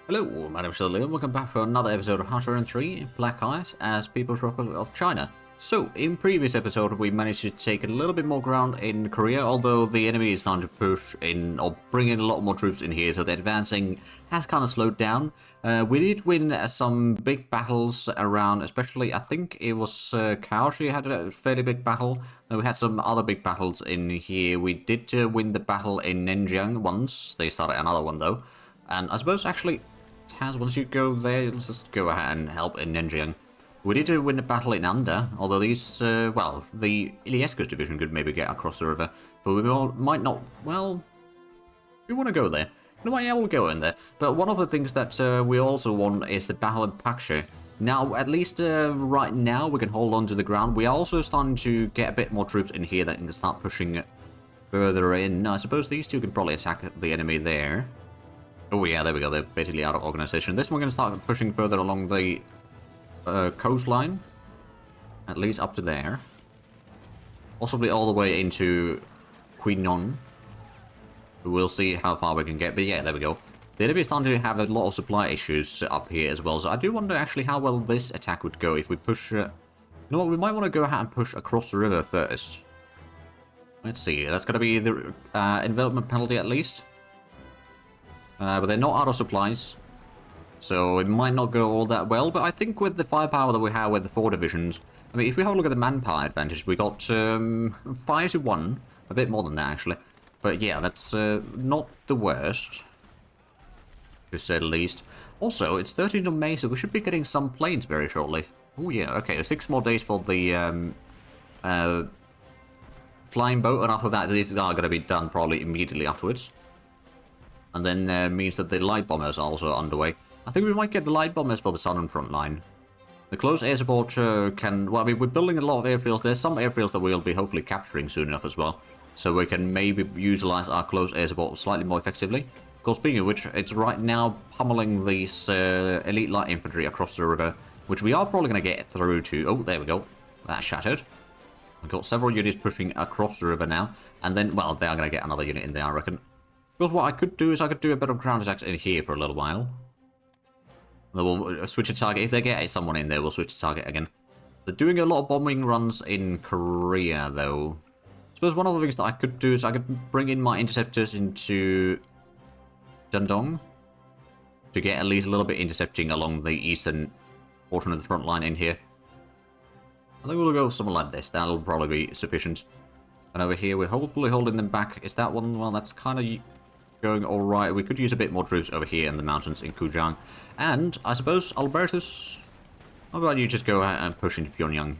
Hello, my name is Leo, and welcome back for another episode of 103 Black Ice as People's Republic of China. So, in previous episode we managed to take a little bit more ground in Korea, although the enemy is starting to push in, or bring in a lot more troops in here, so the advancing has kind of slowed down. We did win some big battles around, especially I think it was Kaoshi had a fairly big battle. Then we had some other big battles in here. We did win the battle in Nenjiang once, they started another one though. And I suppose actually, once you go there, let's just go ahead and help in Nenjiang. We did win a battle in Anda, although these, well, the Iliescu's division could maybe get across the river, but we might not, well, we want to go there. No, yeah, we'll go in there. But one of the things that we also won is the battle in Pakshe. Now, at least right now, we can hold on to the ground. We are also starting to get a bit more troops in here that can start pushing further in. I suppose these two can probably attack the enemy there. Oh yeah, there we go, they're basically out of organization. This one we're going to start pushing further along the coastline. At least up to there. Possibly all the way into Quinnon. We'll see how far we can get, but yeah, there we go. The enemy is starting to have a lot of supply issues up here as well, so I do wonder actually how well this attack would go if we push... you know what, we might want to go ahead and push across the river first. Let's see, that's going to be the envelopment penalty at least. But they're not out of supplies, so it might not go all that well. But I think with the firepower that we have with the 4 divisions, I mean, if we have a look at the manpower advantage, we got 5 to 1, a bit more than that actually. But yeah, that's not the worst, to say the least. Also, it's 13th of May, so we should be getting some planes very shortly. Oh yeah, okay, 6 more days for the flying boat, and after that, these are going to be done probably immediately afterwards. And then means that the light bombers are also underway. I think we might get the light bombers for the southern front line. The close air support can... Well, I mean, we're building a lot of airfields. There's some airfields that we'll be hopefully capturing soon enough as well. So we can maybe utilize our close air support slightly more effectively. Of course, speaking of which, it's right now pummeling these elite light infantry across the river, which we are probably going to get through to... Oh, there we go. That shattered. We've got several units pushing across the river now. And then, well, they are going to get another unit in there, I reckon. Because what I could do is I could do a bit of ground attacks in here for a little while. Then we'll switch a target. If they get someone in there, we'll switch a target again. They're doing a lot of bombing runs in Korea, though. I suppose one of the things that I could do is I could bring in my interceptors into Dandong to get at least a little bit intercepting along the eastern portion of the front line in here. I think we'll go something like this. That'll probably be sufficient. And over here, we're hopefully holding them back. Is that one? Well, that's kind of going alright. We could use a bit more troops over here in the mountains in Kujiang. And I suppose, Albertus, how about you just go ahead and push into Pyongyang?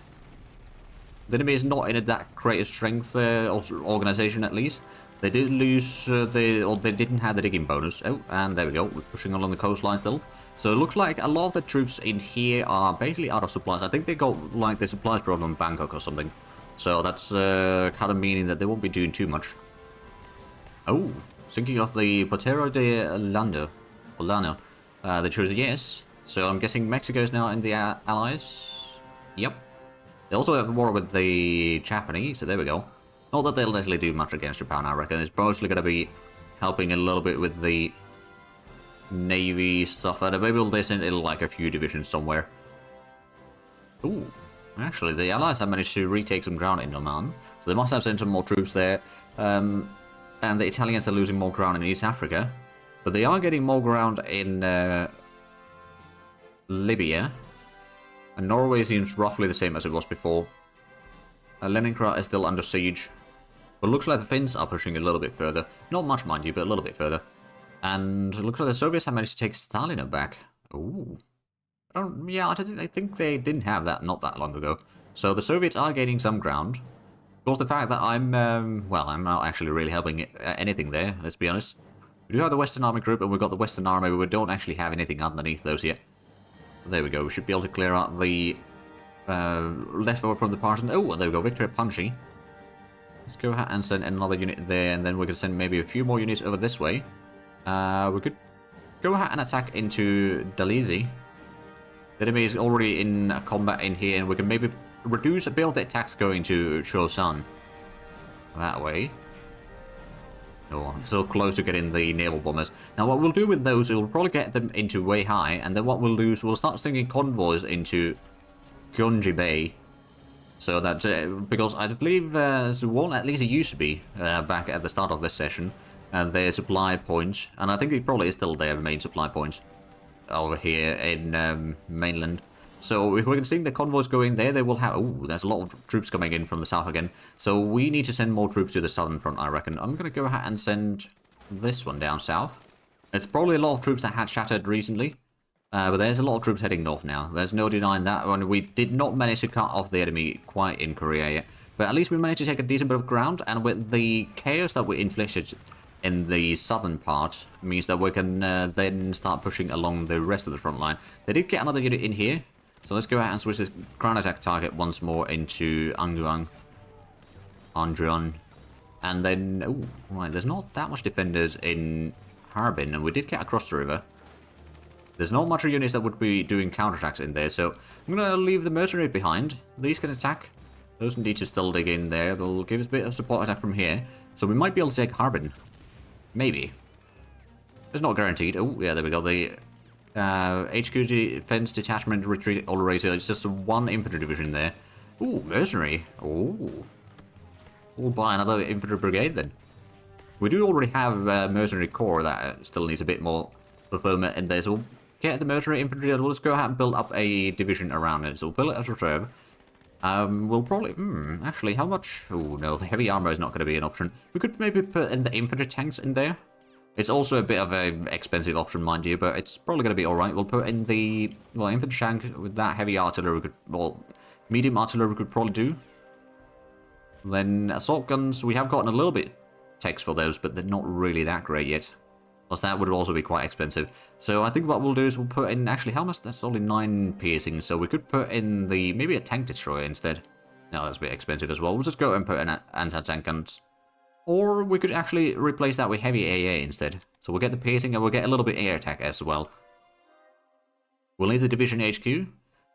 The enemy is not in that great of strength, organization at least. They did lose, or they didn't have the digging bonus. Oh, and there we go. We're pushing along the coastline still. So it looks like a lot of the troops in here are basically out of supplies. I think they got like the supplies problem in Bangkok or something. So that's kind of meaning that they won't be doing too much. Oh, thinking of the Potero de Lano. They chose yes. So I'm guessing Mexico is now in the Allies. Yep. They also have a war with the Japanese, so there we go. Not that they'll necessarily do much against Japan, I reckon. It's mostly going to be helping a little bit with the Navy stuff. And maybe they'll send in like a few divisions somewhere. Ooh. Actually, the Allies have managed to retake some ground in Oman, so they must have sent some more troops there. And the Italians are losing more ground in East Africa, but they are getting more ground in Libya. And Norway seems roughly the same as it was before. Leningrad is still under siege, but it looks like the Finns are pushing a little bit further. Not much, mind you, but a little bit further. And it looks like the Soviets have managed to take Stalin back. Ooh. Yeah, I think they didn't have that not that long ago. So the Soviets are gaining some ground. Of course, the fact that I'm not actually really helping anything there, let's be honest. We do have the Western Army group, and we've got the Western Army, but we don't actually have anything underneath those yet. There we go, we should be able to clear out the leftover from the Partisans. Oh, and there we go, victory at Punchy. Let's go ahead and send another unit there, and then we can send maybe a few more units over this way. We could go ahead and attack into Dalizi. The enemy is already in combat in here, and we can maybe reduce a bit of the attacks going to Chosan. That way. Oh, so close to getting the naval bombers. Now what we'll do with those, we'll probably get them into way high, and then what we'll do is we'll start sending convoys into Gyeonggi Bay. So that, because I believe Suwon, at least it used to be, back at the start of this session, their supply points, and I think it probably is still their main supply points over here in mainland. So if we can see the convoys going there, they will have... Oh, there's a lot of troops coming in from the south again. So we need to send more troops to the southern front, I reckon. I'm going to go ahead and send this one down south. It's probably a lot of troops that had shattered recently. But there's a lot of troops heading north now. There's no denying that. We did not manage to cut off the enemy quite in Korea yet. But at least we managed to take a decent bit of ground. And with the chaos that we inflicted in the southern part, means that we can then start pushing along the rest of the front line. They did get another unit in here. So let's go ahead and switch this ground attack target once more into Anguang, Andrion, and then, oh, right, there's not that much defenders in Harbin, and we did get across the river. There's not much units that would be doing counterattacks in there, so I'm going to leave the mercenary behind. These can attack. Those need to still dig in there. They'll give us a bit of support attack from here, so we might be able to take Harbin. Maybe. It's not guaranteed. Oh, yeah, there we go. The HQ defense detachment retreat already, so it's just one infantry division there. Ooh, mercenary. Ooh. We'll buy another infantry brigade then. We do already have mercenary corps that still needs a bit more fulfillment in there, so we'll get the mercenary infantry and we'll just go ahead and build up a division around it. So we'll build it as reserve. We'll probably... actually, how much... Oh, no, the heavy armor is not going to be an option. We could maybe put in the infantry tanks in there. It's also a bit of an expensive option, mind you, but it's probably going to be alright. We'll put in the... Well, infantry tank with that heavy artillery we could... Well, medium artillery we could probably do. Then assault guns, we have gotten a little bit text for those, but they're not really that great yet. Plus that would also be quite expensive. So I think what we'll do is we'll put in... Actually, how much? That's only 9 piercing, so we could put in the... Maybe a tank destroyer instead. No, that's a bit expensive as well. We'll just go and put in anti-tank guns. Or we could actually replace that with heavy AA instead. So we'll get the piercing and we'll get a little bit air attack as well. We'll need the division HQ.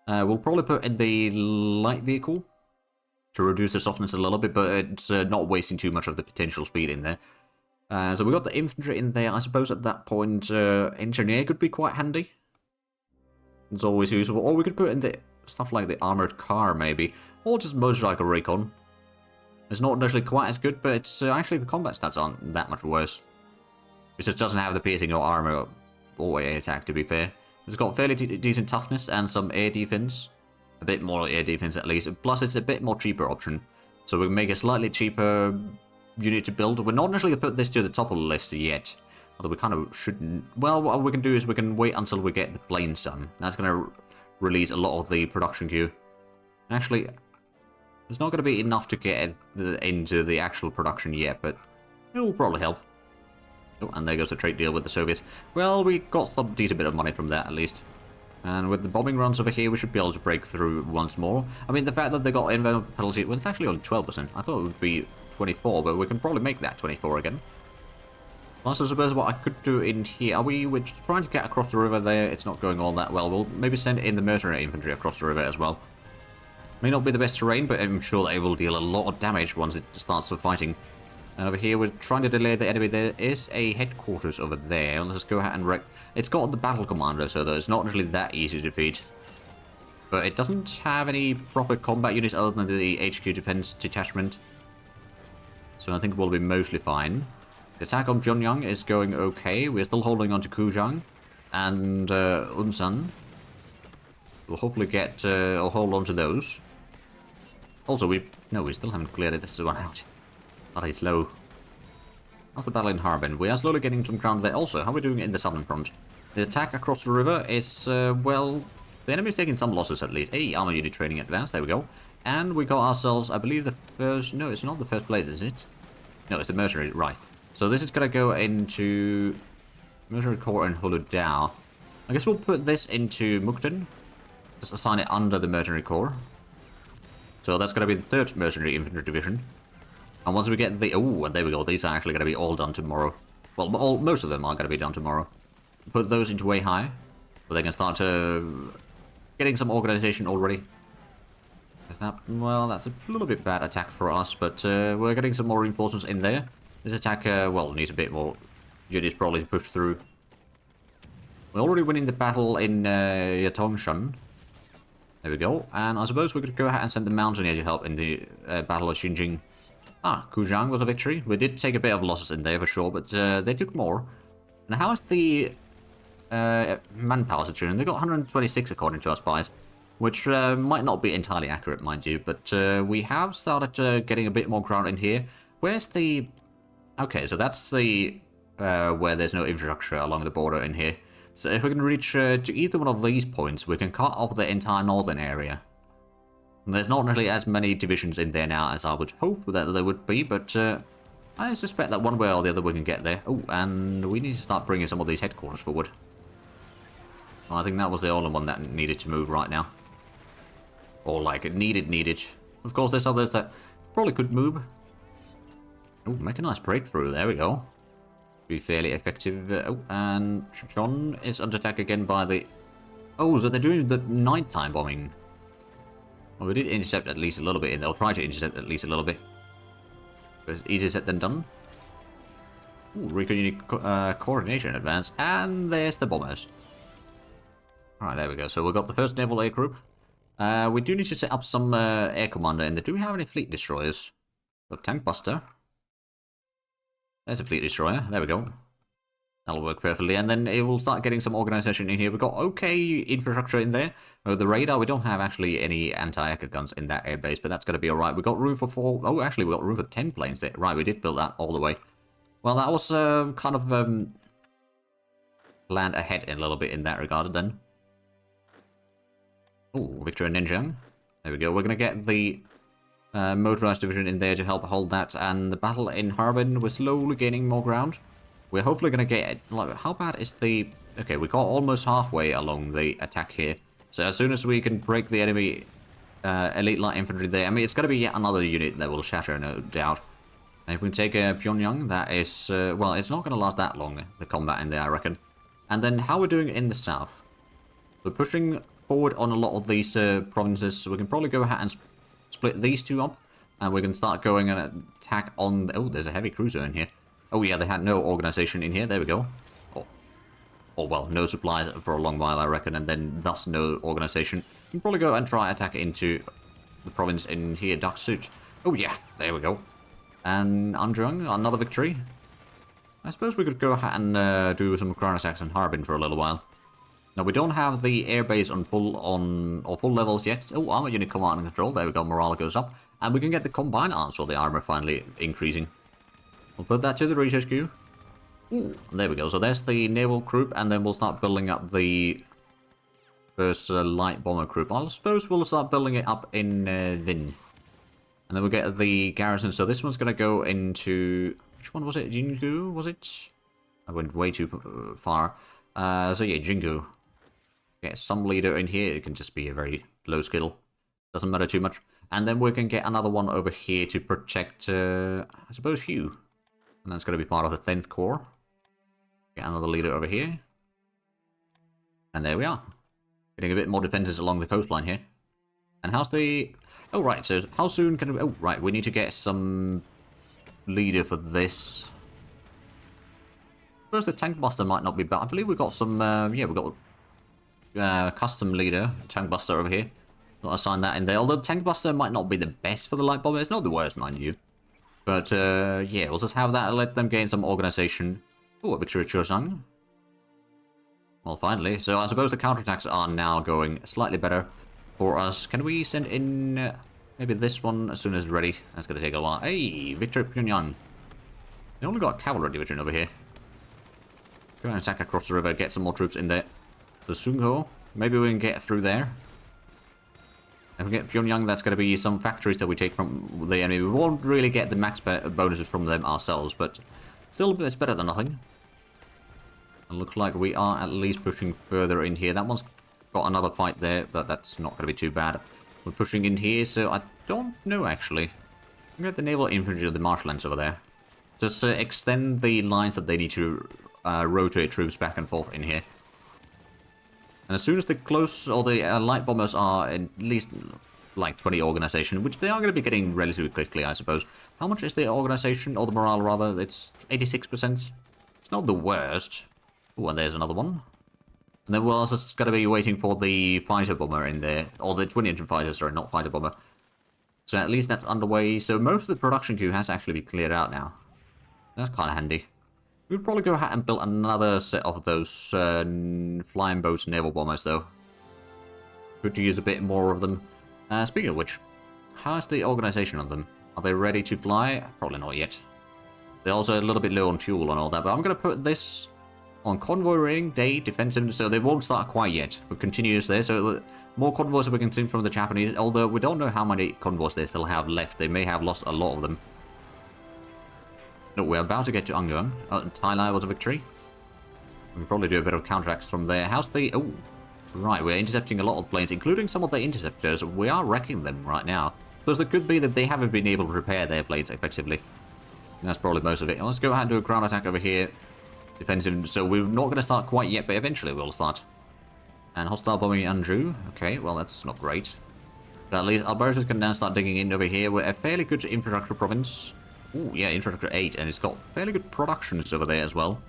We'll probably put in the light vehicle to reduce the softness a little bit, but it's not wasting too much of the potential speed in there. So we got the infantry in there. I suppose at that point, engineer could be quite handy. It's always useful. Or we could put in the stuff like the armored car maybe, or just motorcycle recon. It's not necessarily quite as good, but it's actually the combat stats aren't that much worse. It just doesn't have the piercing or armor or air attack, to be fair. It's got fairly decent toughness and some air defense. A bit more air defense at least. Plus it's a bit more cheaper option. So we can make a slightly cheaper unit to build. We're not necessarily going to put this to the top of the list yet. Although we kind of shouldn't. Well, what we can do is we can wait until we get the planes done. That's going to release a lot of the production queue. Actually... It's not going to be enough to get into the actual production yet, but it will probably help. Oh, and there goes the trade deal with the Soviets. Well, we got some decent bit of money from that, at least. And with the bombing runs over here, we should be able to break through once more. I mean, the fact that they got environmental penalty, well, it's actually only 12%. I thought it would be 24, but we can probably make that 24 again. Plus, I suppose what I could do in here... We're trying to get across the river there. It's not going all that well. We'll maybe send in the mercenary infantry across the river as well. May not be the best terrain, but I'm sure they will deal a lot of damage once it starts the fighting. And over here, we're trying to delay the enemy. There is a headquarters over there. Let's just go ahead and wreck... It's got the battle commander, so that it's not really that easy to defeat. But it doesn't have any proper combat units other than the HQ defense detachment. So I think we'll be mostly fine. The attack on Pyongyang is going okay. We're still holding on to Kujang and Unsan. We'll hopefully get or hold on to those. Also, we still haven't cleared this one out. That is slow. How's the battle in Harbin? We are slowly getting some ground there. Also, how are we doing in the southern front? The attack across the river is, well, the enemy's taking some losses at least. Hey, armor unit training advanced, there we go. And we got ourselves, I believe, the first... No, it's not the first place, is it? No, it's the mercenary, right. So this is going to go into Mercenary Corps and Huludao. I guess we'll put this into Mukden. Just assign it under the Mercenary Corps. So that's going to be the 3rd Mercenary Infantry Division. And once we get the... Oh, and there we go. These are actually going to be all done tomorrow. Well, most of them are going to be done tomorrow. Put those into way high. So they can start getting some organization already. Is that... Well, that's a little bit bad attack for us. But we're getting some more reinforcements in there. This attack, well, needs a bit more units probably to push through. We're already winning the battle in Yatongshan. There we go. And I suppose we could go ahead and send the Mountaineer to help in the Battle of Xinjiang. Ah, Kuzhang was a victory. We did take a bit of losses in there for sure, but they took more. And how is the manpower situation? They got 126 according to our spies, which might not be entirely accurate, mind you, but we have started getting a bit more ground in here. Where's the... Okay, so that's the where there's no infrastructure along the border in here. So if we can reach to either one of these points, we can cut off the entire northern area. And there's not really as many divisions in there now as I would hope that there would be, but I suspect that one way or the other we can get there. Oh, and we need to start bringing some of these headquarters forward. Well, I think that was the only one that needed to move right now. Or like, it needed. Of course, there's others that probably could move. Oh, make a nice breakthrough, there we go. Be fairly effective. Oh, and John is under attack again by the... Oh, so they're doing the nighttime bombing. Well, we did intercept at least a little bit, and they'll try to intercept at least a little bit. But it's easier said than done. Ooh, recon unit coordination advance, and there's the bombers. Alright, there we go. So we've got the first naval air group. We do need to set up some air commander in there. Do we have any fleet destroyers? Got tank buster. There's a fleet destroyer. There we go. That'll work perfectly. And then it will start getting some organization in here. We've got okay infrastructure in there. The radar, we don't have actually any anti-echo guns in that airbase, but that's going to be alright. We've got room for 4... Oh, actually, we've got room for 10 planes there. Right, we did build that all the way. Well, that was kind of planned ahead in a little bit in that regard then. Oh, Victor and Ninjang. There we go. We're going to get the motorized division in there to help hold that. And the battle in Harbin, we're slowly gaining more ground. We're hopefully going to get... Like, how bad is the... Okay, we got almost halfway along the attack here. So as soon as we can break the enemy elite light infantry there, I mean, it's going to be yet another unit that will shatter, no doubt. And if we can take Pyongyang, that is... well, it's not going to last that long, the combat in there, I reckon. And then how we're doing in the south. We're pushing forward on a lot of these provinces, so we can probably go ahead and split these two up. And we can start going and attack on... Oh, there's a heavy cruiser in here. Oh yeah, they had no organization in here. There we go. Or well, no supplies for a long while, I reckon, and then thus no organization. You can probably go and try attack into the province in here, Dark Suit. Oh yeah, there we go. And Anjung, another victory. I suppose we could go ahead and do some ground attacks on Harbin for a little while. Now we don't have the airbase on full levels yet. Oh, armor unit command and control. There we go. Morale goes up, and we can get the combined arms for the armor finally increasing. We'll put that to the research queue. Ooh, there we go. So there's the naval group, and then we'll start building up the first light bomber group. I suppose we'll start building it up in Vin. And then we'll get the garrison. So this one's going to go into... Which one was it? Jingu, was it? I went way too far. So yeah, Jingu. Get some leader in here. It can just be a very low skill. Doesn't matter too much. And then we can get another one over here to protect, I suppose, Hugh. And that's going to be part of the 10th Corps. Get another leader over here. And there we are. Getting a bit more defenses along the coastline here. And how's the... Oh, right, so how soon can we... Oh, right, we need to get some leader for this. First, the tank buster might not be bad. I believe we've got some... yeah, we've got custom leader, tank buster over here. I'll assign that in there. Although tank buster might not be the best for the light bomber. It's not the worst, mind you. But, yeah, we'll just have that and let them gain some organization. Oh, a victory at Chorzang. Well, finally. So I suppose the counterattacks are now going slightly better for us. Can we send in maybe this one as soon as it's ready? That's going to take a while. Hey, victory at Pyongyang. They only got a cavalry division over here. Go and attack across the river, get some more troops in there. So Sungho, maybe we can get through there. If we get Pyongyang, that's going to be some factories that we take from the enemy. We won't really get the max bonuses from them ourselves, but still it's better than nothing. It looks like we are at least pushing further in here. That one's got another fight there, but that's not going to be too bad. We're pushing in here, so I don't know, actually. We got the naval infantry of the marshlands over there. Just extend the lines that they need to rotate troops back and forth in here. And as soon as the close or the light bombers are at least like 20 organization, which they are going to be getting relatively quickly, I suppose. How much is the organization, or the morale rather? It's 86%. It's not the worst. Oh, and there's another one. And then we're also going to be waiting for the fighter bomber in there, or the twin engine fighter, sorry, not fighter bomber. So at least that's underway. So most of the production queue has actually been cleared out now. That's kind of handy. We'd probably go ahead and build another set of those flying boats naval bombers, though. Good to use a bit more of them. Speaking of which, how's the organization on them? Are they ready to fly? Probably not yet. They're also a little bit low on fuel and all that, but I'm going to put this on convoy rating, day, defensive, so they won't start quite yet, but continuous there, so more convoys that we can see from the Japanese, although we don't know how many convoys they still have left. They may have lost a lot of them. No, we're about to get to Ungyong. Thailand was a victory. We can probably do a bit of counterattacks from there. How's the... Oh, right, we're intercepting a lot of planes, including some of the interceptors. We are wrecking them right now. Because it could be that they haven't been able to repair their planes effectively. And that's probably most of it. Let's go ahead and do a ground attack over here. Defensive, so we're not going to start quite yet, but eventually we'll start. And hostile bombing Anjou. Okay, well that's not great. But at least Albertus can now start digging in over here. We're a fairly good infrastructure province. Oh yeah, infrastructure 8, and it's got fairly good productions over there as well.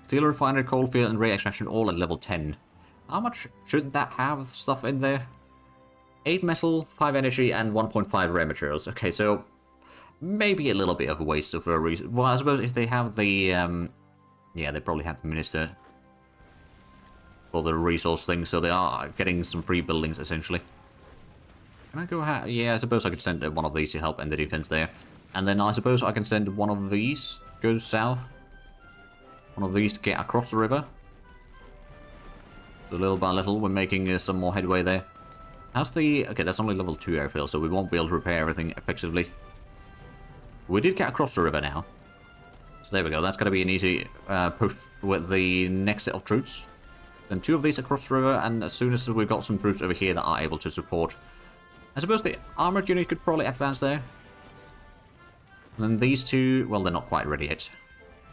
Steel refinery, coalfield, and ray extraction all at level 10. How much should that have stuff in there? 8 metal, 5 energy, and 1.5 rare materials. Okay, so maybe a little bit of a waste of a reason. Well, I suppose if they have the yeah, they probably have the minister for the resource thing, so they are getting some free buildings, essentially. Can I go ahead? Yeah, I suppose I could send one of these to help end the defense there. And then I suppose I can send one of these, go south. One of these to get across the river. So little by little, we're making some more headway there. How's the... Okay, that's only level 2 airfield, so we won't be able to repair everything effectively. We did get across the river now. So there we go, that's going to be an easy push with the next set of troops. Then 2 of these across the river, and as soon as we've got some troops over here that are able to support... I suppose the armored unit could probably advance there. And then these 2, well, they're not quite ready yet.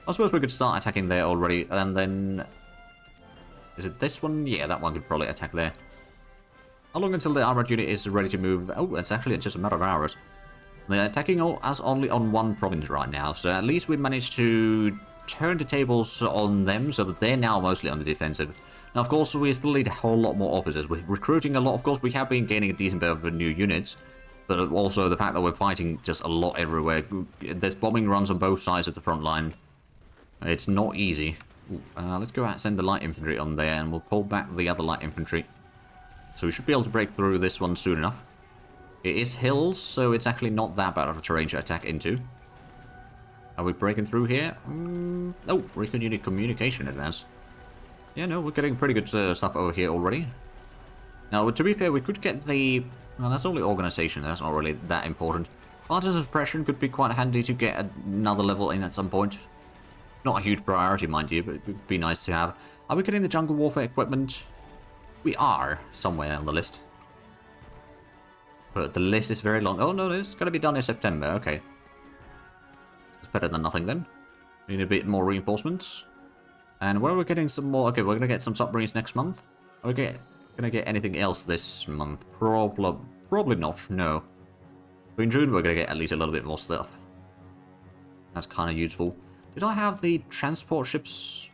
I suppose we could start attacking there already, and then... Is it this one? Yeah, that one could probably attack there. How long until the armored unit is ready to move? Oh, it's actually just a matter of hours. They're attacking us only on one province right now, so at least we managed to turn the tables on them so that they're now mostly on the defensive. Now, of course, we still need a whole lot more officers. We're recruiting a lot. Of course, we have been gaining a decent bit of new units, but also the fact that we're fighting just a lot everywhere. There's bombing runs on both sides of the front line. It's not easy. Let's go out and send the light infantry on there, and we'll pull back the other light infantry. So we should be able to break through this one soon enough. It is hills, so it's actually not that bad of a terrain to attack into. Are we breaking through here? Oh, recon unit communication advance. Yeah, no, we're getting pretty good stuff over here already. Now, to be fair, we could get the... Well, that's only organization, that's not really that important. Artists of Suppression could be quite handy to get another level in at some point. Not a huge priority, mind you, but it would be nice to have. Are we getting the jungle warfare equipment? We are, somewhere on the list. But the list is very long. Oh no, it's going to be done in September, okay. It's better than nothing then. We need a bit more reinforcements. And where are we getting some more? Okay, we're going to get some submarines next month. Are we going to get anything else this month? Probably not, no. But in June we're going to get at least a little bit more stuff. That's kind of useful. Did I have the transport ships?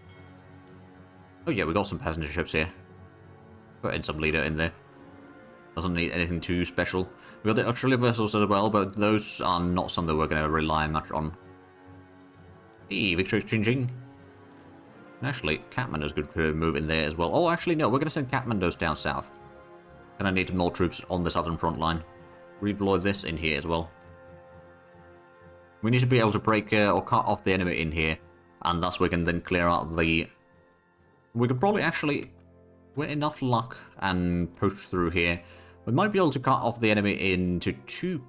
Oh yeah, we got some passenger ships here. Put in some leader in there. Doesn't need anything too special. We got the auxiliary vessels as well, but those are not something we're going to rely much on. Hey, victory exchanging. Actually, Kathmandu's good to move in there as well. Oh, actually, no, we're going to send Kathmandu's down south. Gonna need more troops on the southern front line. Redeploy this in here as well. We need to be able to break or cut off the enemy in here, and thus we can then clear out the... We could probably actually, with enough luck and push through here, we might be able to cut off the enemy into 2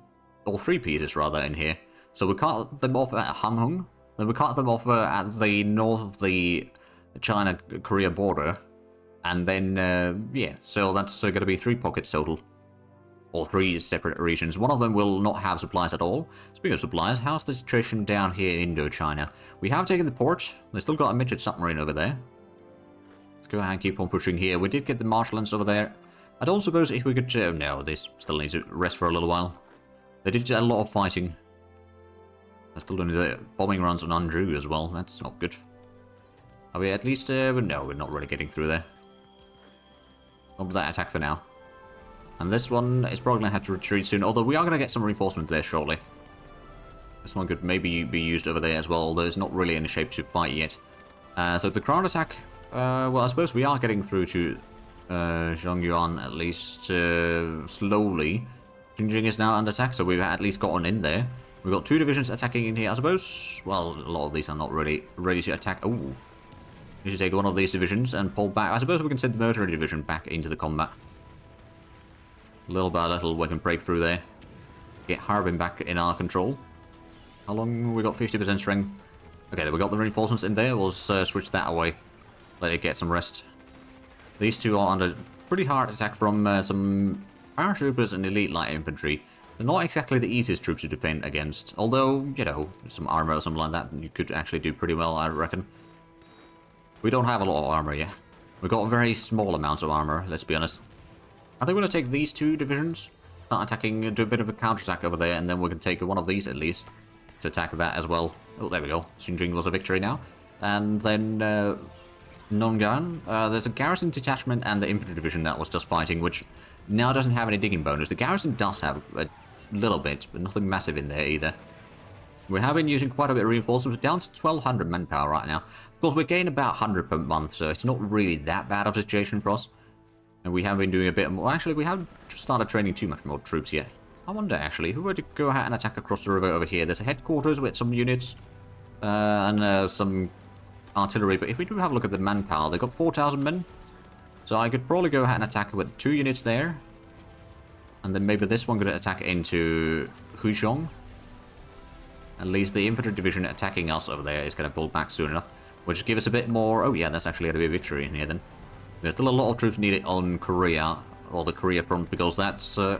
or 3 pieces rather in here. So we cut them off at Hamhung, then we cut them off at the north of the China-Korea border, and then, yeah, so that's going to be 3 pockets total. Or 3 separate regions. One of them will not have supplies at all. Speaking of supplies, how's the situation down here in Indochina? We have taken the port. They still got a midget submarine over there. Let's go ahead and keep on pushing here. We did get the marshlands over there. I don't suppose if we could... no, they still need to rest for a little while. They did a lot of fighting. They're still doing the bombing runs on Anjou as well. That's not good. Are we at least... no, we're not really getting through there. Stop that attack for now. And this one is probably going to have to retreat soon, although we are going to get some reinforcement there shortly. This one could maybe be used over there as well, although it's not really in shape to fight yet. So the ground attack, well, I suppose we are getting through to Zhongyuan at least slowly. Xinjiang is now under attack, so we've at least gotten in there. We've got 2 divisions attacking in here, I suppose. Well, a lot of these are not really ready to attack. Oh, we should take one of these divisions and pull back. I suppose we can send the military division back into the combat. Little by little, we can break through there. Get Harbin back in our control. How long? We got 50% strength. Okay, we got the reinforcements in there. We'll switch that away. Let it get some rest. These two are under pretty hard attack from some paratroopers and elite light infantry. They're not exactly the easiest troops to defend against. Although, you know, some armor or something like that, you could actually do pretty well, I reckon. We don't have a lot of armor yet. We've got very small amounts of armor, let's be honest. I think we're going to take these 2 divisions, start attacking, do a bit of a counterattack over there, and then we can take one of these at least to attack that as well. Oh, there we go. Xinjiang was a victory now. And then Nongan, there's a garrison detachment and the infantry division that was just fighting, which now doesn't have any digging bonus. The garrison does have a little bit, but nothing massive in there either. We have been using quite a bit of reinforcements, down to 1200 manpower right now. Of course, we're gaining about 100 per month, so it's not really that bad of a situation for us. And we have been doing a bit more. Actually, we haven't started training too much more troops yet. I wonder, actually, who would go ahead and attack across the river over here? There's a headquarters with some units and some artillery. But if we do have a look at the manpower, they've got 4,000 men. So I could probably go ahead and attack with 2 units there. And then maybe this one could attack into Huizhong. At least the infantry division attacking us over there is going to pull back soon enough. Which gives us a bit more... Oh yeah, that's actually going to be a victory in here then. There's still a lot of troops needed on Korea, or the Korea front, because that's going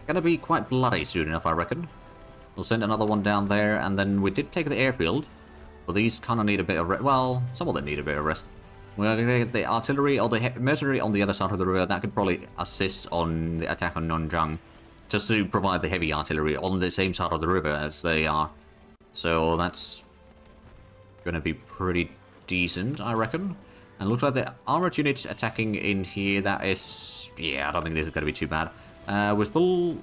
to be quite bloody soon enough, I reckon. We'll send another one down there, and then we did take the airfield. But these kind of need a bit of rest. Well, some of them need a bit of rest. We're going to get the artillery or the mercenary on the other side of the river. That could probably assist on the attack on Nonjang, just to provide the heavy artillery on the same side of the river as they are. So that's going to be pretty decent, I reckon. And looks like the armored units attacking in here, that is... Yeah, I don't think this is going to be too bad. We're still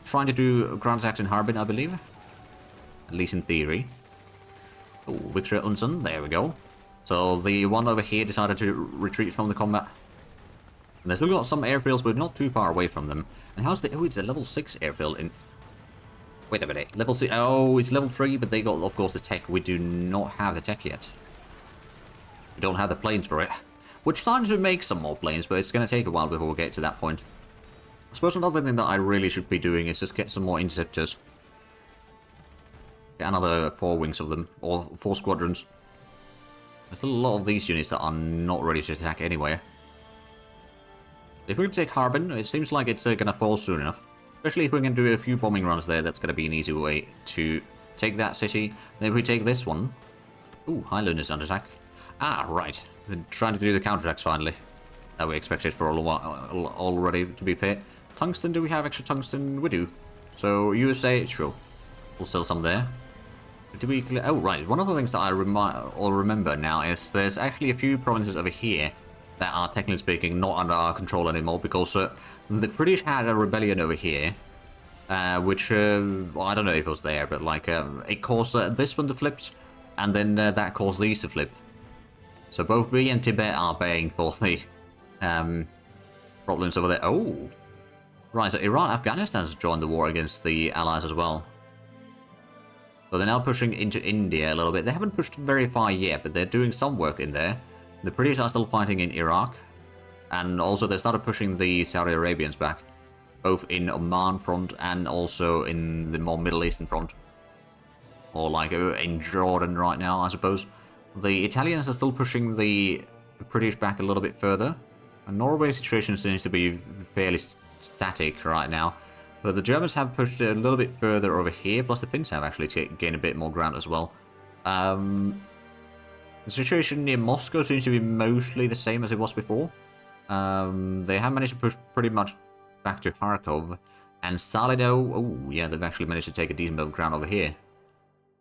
trying to do ground attacks in Harbin, I believe. At least in theory. Oh, Victory Unsun, there we go. So the one over here decided to retreat from the combat. And they've still got some airfields, but not too far away from them. And how's the... Oh, it's a level 6 airfield in... Wait a minute. Level 6... Oh, it's level 3, but they got, of course, the tech. We do not have the tech yet. We don't have the planes for it. We're trying to make some more planes, but it's going to take a while before we get to that point. I suppose another thing that I really should be doing is just get some more interceptors. Get another 4 wings of them, or 4 squadrons. There's still a lot of these units that are not ready to attack anyway. If we can take Harbin, it seems like it's going to fall soon enough. Especially if we can do a few bombing runs there, that's going to be an easy way to take that city. Then if we take this one... Ooh, Highland is under attack. Ah, right. We're trying to do the counterattacks finally. That we expected for a while already, to be fair. Tungsten, do we have extra tungsten? We do. So, USA, sure. We'll sell some there. Do we... Oh, right. One of the things that I remember now is there's actually a few provinces over here that are, technically speaking, not under our control anymore, because the British had a rebellion over here, which, well, I don't know if it was there, but, like, it caused this one to flip, and then that caused these to flip. So both we and Tibet are paying for the problems over there. Oh! Right, so Iran, Afghanistan has joined the war against the Allies as well. So they're now pushing into India a little bit. They haven't pushed very far yet, but they're doing some work in there. The British are still fighting in Iraq. And also they started pushing the Saudi Arabians back. Both in Oman front and also in the more Middle Eastern front. Or like in Jordan right now, I suppose. The Italians are still pushing the British back a little bit further. And Norway's situation seems to be fairly static right now. But the Germans have pushed it a little bit further over here. Plus the Finns have actually gained a bit more ground as well. The situation near Moscow seems to be mostly the same as it was before. They have managed to push pretty much back to Kharkov. And Stalino, oh yeah, they've actually managed to take a decent bit of ground over here.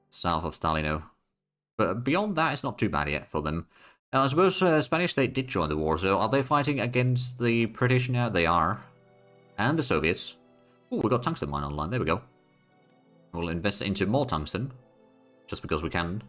South of Stalino. But beyond that, it's not too bad yet for them. I suppose Spanish state did join the war, so are they fighting against the British now? They are. And the Soviets. Oh, we got tungsten mine online, there we go. We'll invest into more tungsten. Just because we can.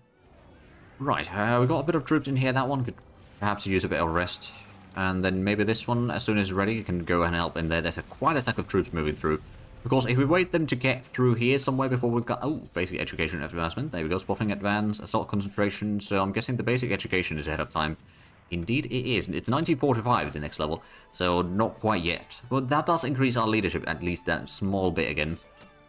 Right, we got a bit of troops in here. That one could perhaps use a bit of rest. And then maybe this one, as soon as it's ready, you can go and help in there. There's quite a stack of troops moving through. Because if we wait them to get through here somewhere before we've got... Oh, basic education advancement. There we go. Spotting advance, assault concentration. So I'm guessing the basic education is ahead of time. Indeed it is. It's 1945 at the next level. So not quite yet. But that does increase our leadership, at least that small bit again.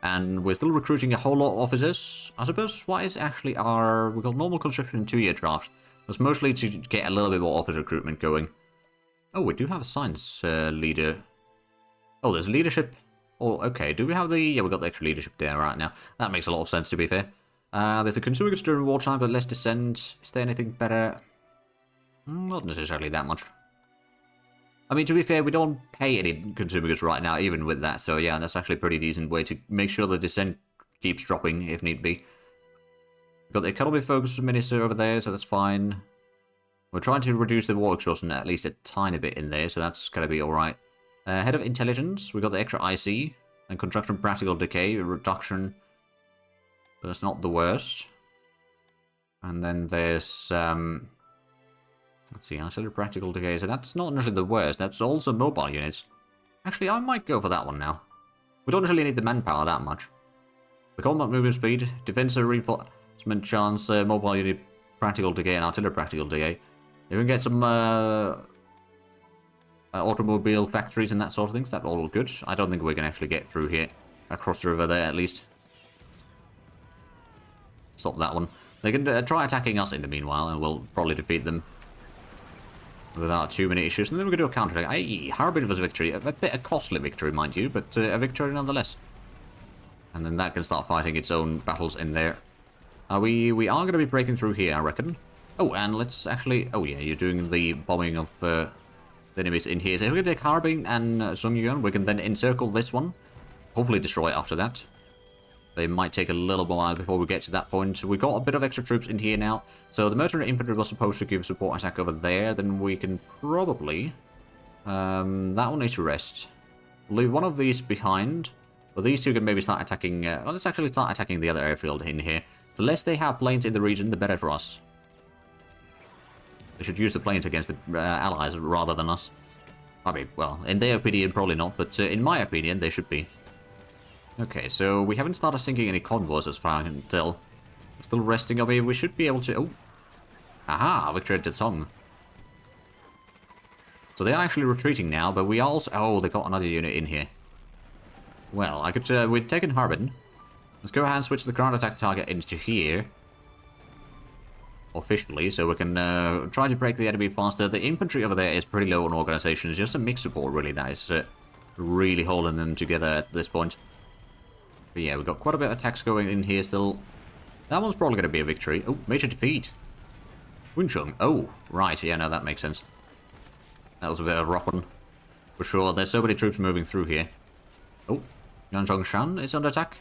And we're still recruiting a whole lot of officers. I suppose what is actually our... We've got normal conscription 2-year draft. It's mostly to get a little bit more officer recruitment going. Oh, we do have a science leader. Oh, there's leadership... Oh, okay. Do we have the... Yeah, we got the extra leadership there right now. That makes a lot of sense, to be fair. There's a consumer goods during wartime, but less dissent. Is there anything better? Not necessarily that much. I mean, to be fair, we don't pay any consumer goods right now, even with that. So, yeah, that's actually a pretty decent way to make sure the dissent keeps dropping, if need be. We've got the economy focus minister over there, so that's fine. We're trying to reduce the war exhaustion at least a tiny bit in there, so that's going to be alright. Head of Intelligence, we got the extra IC, and Construction Practical Decay, reduction. That's not the worst. And then there's, let's see, Ancillary Practical Decay, so that's not necessarily the worst, that's also mobile units. Actually, I might go for that one now. We don't necessarily need the manpower that much. The combat movement speed, defensive reinforcement chance, mobile unit Practical Decay, and Artillery Practical Decay. If we can get some, automobile factories and that sort of things, that all good. I don't think we can actually get through here. Across the river there, at least. Stop that one. They can try attacking us in the meanwhile, and we'll probably defeat them without too many issues. And then we can do a counterattack. Hey, Harbin was a victory. A bit of costly victory, mind you, but a victory nonetheless. And then that can start fighting its own battles in there. We are going to be breaking through here, I reckon. Oh, and let's actually... Oh, yeah, you're doing the bombing of... the enemies in here. So if we can take Harbin and Zhongyuan, we can then encircle this one. Hopefully destroy it after that. They might take a little while before we get to that point. We've got a bit of extra troops in here now. So the mercenary infantry was supposed to give support attack over there. Then we can probably... that one needs to rest. We'll leave one of these behind. But these two can maybe start attacking... well, let's actually start attacking the other airfield in here. The less they have planes in the region, the better for us. They should use the planes against the allies rather than us. I mean, well, in their opinion, probably not, but in my opinion, they should be. Okay, so we haven't started sinking any convoys as far as I can tell. We're still resting. I mean, we should be able to... Oh! Aha! Victory at Detong. So they are actually retreating now, but we also... Oh, they got another unit in here. Well, I could... we've taken Harbin. Let's go ahead and switch the ground attack target into here. Officially, so we can try to break the enemy faster. The infantry over there is pretty low on organization. It's just a mix support, really, that is really holding them together at this point. But yeah, we've got quite a bit of attacks going in here still. That one's probably going to be a victory. Oh, major defeat. Wuncheng. Oh, right. Yeah, no, that makes sense. That was a bit of a rough one. For sure. There's so many troops moving through here. Oh, Yanzhongshan is under attack.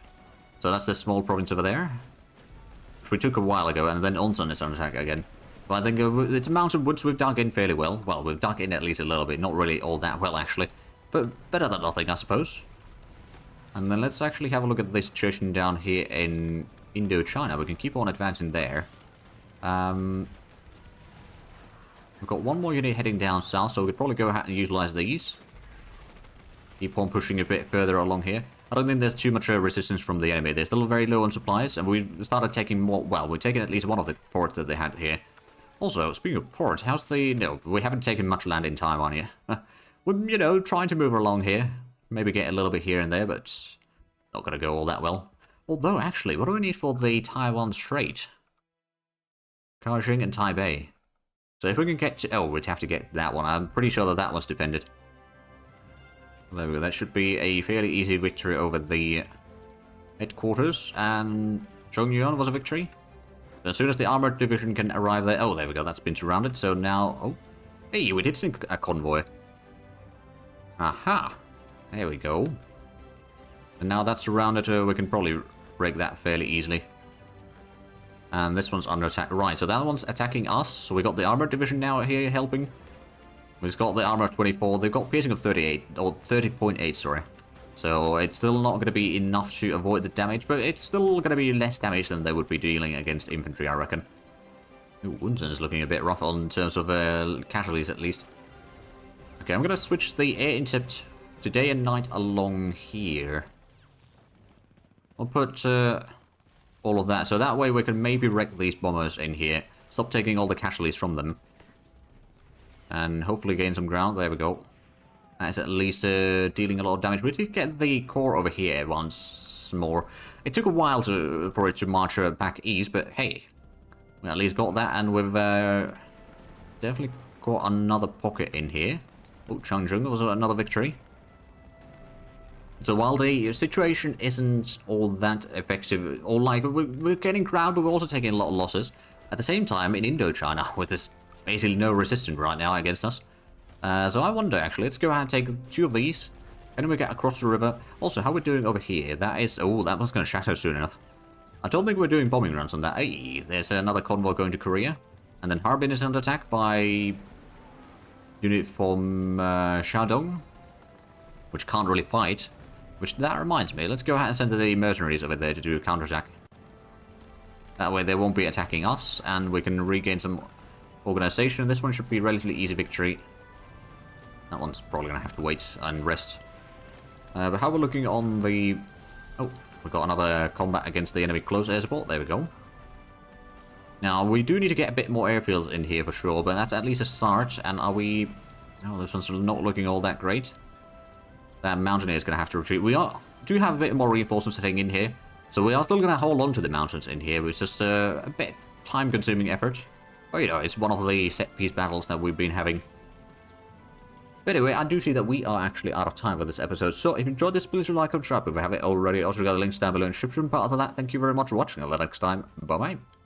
So that's the small province over there. We took a while ago, and then Onsen is on attack again. But I think it's a mountain woods we've dug in fairly well. Well, we've dug in at least a little bit. Not really all that well, actually. But better than nothing, I suppose. And then let's actually have a look at this situation down here in Indochina. We can keep on advancing there. We've got one more unit heading down south, so we could probably go ahead and utilize these. Keep on pushing a bit further along here. I don't think there's too much resistance from the enemy. They're still very low on supplies, and we started taking more... Well, we've taken at least one of the ports that they had here. Also, speaking of ports, how's the... No, we haven't taken much land in Taiwan yet. We're, you know, trying to move along here. Maybe get a little bit here and there, but not going to go all that well. Although, actually, what do we need for the Taiwan Strait? Kaohsiung and Taipei. So if we can get to... Oh, we'd have to get that one. I'm pretty sure that that was defended. There we go. That should be a fairly easy victory over the headquarters. And Zhongyuan was a victory. As soon as the armored division can arrive there... Oh, there we go. That's been surrounded. So now... Oh, hey, we did sink a convoy. Aha! There we go. And now that's surrounded, we can probably break that fairly easily. And this one's under attack. Right, so that one's attacking us. So we got the armor division now here helping. We've got the armor of 24. They've got piercing of 38, or 30.8, sorry. So it's still not going to be enough to avoid the damage, but it's still going to be less damage than they would be dealing against infantry, I reckon. Ooh, Comintern's looking a bit rough in terms of casualties, at least. Okay, I'm going to switch the air intercept to day and night along here. I'll put all of that, so that way we can maybe wreck these bombers in here. Stop taking all the casualties from them. And hopefully gain some ground. There we go. That is at least dealing a lot of damage. We did get the core over here once more. It took a while for it to march back east, but hey. We at least got that, and we've definitely got another pocket in here. Oh, Changzheng was another victory. So while the situation isn't all that effective, or like, we're getting ground, but we're also taking a lot of losses. At the same time, in Indochina, with this basically no resistance right now against us. So I wonder, actually, let's go ahead and take 2 of these. And then we get across the river. Also, how we're doing over here, that is... Oh, that one's going to shatter soon enough. I don't think we're doing bombing runs on that. Hey, there's another convoy going to Korea. And then Harbin is under attack by... unit from Shandong, which can't really fight. Which, that reminds me, let's go ahead and send the mercenaries over there to do a counterattack. That way they won't be attacking us, and we can regain some organization. This one should be a relatively easy victory. That one's probably going to have to wait and rest. But how we're looking on the... Oh, we've got another combat against the enemy close air support. There we go. Now, we do need to get a bit more airfields in here for sure, but that's at least a start. And are we... Oh, this one's not looking all that great. That mountaineer is going to have to retreat. We do have a bit more reinforcements sitting in here. So we are still going to hold on to the mountains in here. It's just a bit time-consuming effort. But, you know, it's one of the set-piece battles that we've been having. But anyway, I do see that we are actually out of time for this episode. So if you enjoyed this, please like and subscribe if you haven't already. Also, got the links down below in the description. But other than that, thank you very much for watching. Until next time, bye-bye.